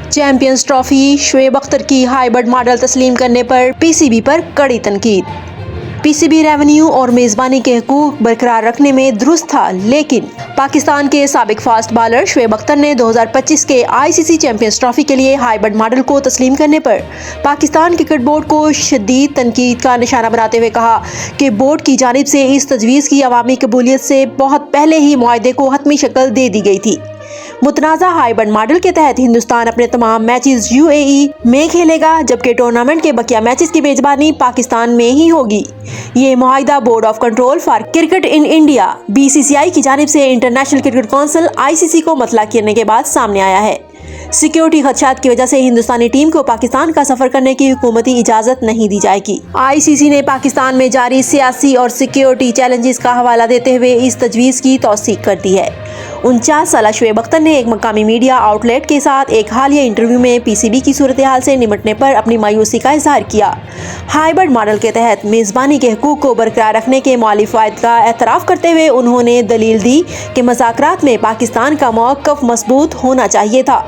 Champions trophy, Shoaib Akhtar کی hybrid model تسلیم کرنے پر پی سی بی پر کڑی تنقید۔ پی سی بی ریونیو اور میزبانی کے حقوق برقرار رکھنے میں درست تھا، لیکن پاکستان کے سابق فاسٹ بالر شعیب اختر نے 2025 کے آئی سی سی چیمپئنز ٹرافی کے لیے ہائیبرڈ ماڈل کو تسلیم کرنے پر پاکستان کرکٹ بورڈ کو شدید تنقید کا نشانہ بناتے ہوئے کہا کہ بورڈ کی جانب سے اس تجویز کی عوامی قبولیت سے بہت پہلے ہی معاہدے کو حتمی شکل دے دی گئی تھی۔ متنازع ہائیبرڈ ماڈل کے تحت ہندوستان اپنے تمام میچز یو اے ای میں کھیلے گا، جبکہ ٹورنامنٹ کے بقیہ میچز کی میزبانی پاکستان میں ہی ہوگی۔ یہ معاہدہ board of control for cricket in India B C C I کی جانب سے international cricket council I C C کو مطلع کرنے کے بعد سامنے آیا ہے۔ سیکیورٹی خدشات کی وجہ سے ہندوستانی ٹیم کو پاکستان کا سفر کرنے کی حکومتی اجازت نہیں دی جائے گی۔ آئی سی سی نے پاکستان میں جاری سیاسی اور سیکیورٹی چیلنجز کا حوالہ دیتے ہوئے اس تجویز کی توثیق کر دی ہے۔ 49 سالہ شعیب اختر نے ایک مقامی میڈیا آؤٹ لیٹ کے ساتھ ایک حالیہ انٹرویو میں پی سی بی کی صورتحال سے نمٹنے پر اپنی مایوسی کا اظہار کیا۔ ہائیبرڈ ماڈل کے تحت میزبانی کے حقوق کو برقرار رکھنے کے مؤلف فوائد کا اعتراف کرتے ہوئے انہوں نے دلیل دی کہ مذاکرات میں پاکستان کا موقف مضبوط ہونا چاہیے تھا۔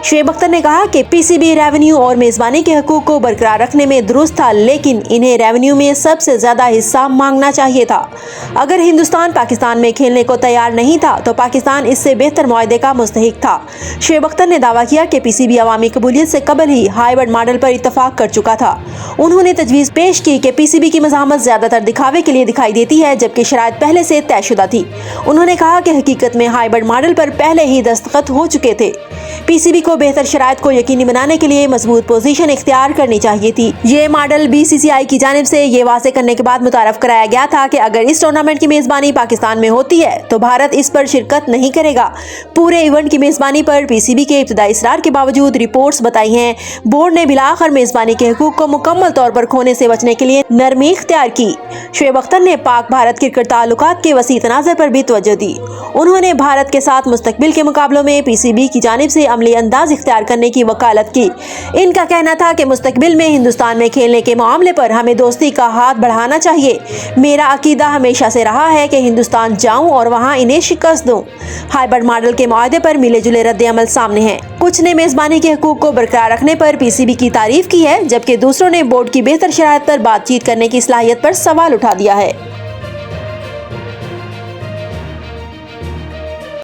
شعیب اختر نے کہا کہ پی سی بی ریونیو اور میزبانی کے حقوق کو برقرار رکھنے میں درست تھا، لیکن انہیں ریونیو میں سب سے زیادہ حصہ مانگنا چاہیے تھا۔ اگر ہندوستان پاکستان میں کھیلنے کو تیار نہیں تھا تو پاکستان اس سے بہتر معاہدے کا مستحق تھا۔ شعیب اختر نے دعویٰ کیا کہ پی سی بی عوامی قبولیت سے قبل ہی ہائیبرڈ ماڈل پر اتفاق کر چکا تھا۔ انہوں نے تجویز پیش کی کہ پی سی بی کی مزاحمت زیادہ تر دکھاوے کے لیے دکھائی دیتی ہے، جبکہ شرائط پہلے سے طے شدہ تھی۔ انہوں نے کہا کہ حقیقت میں ہائیبرڈ ماڈل پر پہلے ہی دستخط ہو چکے تھے۔ پی سی بی کو بہتر شرائط کو یقینی بنانے کے لیے مضبوط پوزیشن اختیار کرنی چاہیے تھی۔ یہ model be C C I کی جانب سے یہ واضح کرنے کے بعد متعارف کرایا گیا تھا کہ اگر اس ٹورنامنٹ کی میزبانی پاکستان میں ہوتی ہے تو بھارت اس پر شرکت نہیں کرے گا۔ پورے ایونٹ کی میزبانی پر پی سی بی کے ابتدائی اصرار کے باوجود رپورٹس بتائی ہیں بورڈ نے بالآخر میزبانی کے حقوق کو مکمل طور پر کھونے سے بچنے کے لیے نرمی اختیار کی۔ شعیب اختر نے پاک بھارت کرکٹ تعلقات کے وسیع تناظر پر بھی توجہ دی۔ انہوں نے بھارت کے ساتھ مستقبل کے مقابلوں میں پی سی بی کی جانب سے عملی انداز اختیار کرنے کی وکالت کی۔ ان کا کہنا تھا کہ مستقبل میں ہندوستان میں کھیلنے کے معاملے پر ہمیں دوستی کا ہاتھ بڑھانا چاہیے۔ میرا عقیدہ ہمیشہ سے رہا ہے کہ ہندوستان جاؤں اور وہاں انہیں شکست دوں۔ ہائیبرڈ ماڈل کے معاہدے پر ملے جلے رد عمل سامنے ہیں۔ کچھ نے میزبانی کے حقوق کو برقرار رکھنے پر پی سی بی کی تعریف کی ہے، جبکہ دوسروں نے بورڈ کی بہتر شرائط پر بات چیت کرنے کی صلاحیت پر سوال اٹھا دیا ہے۔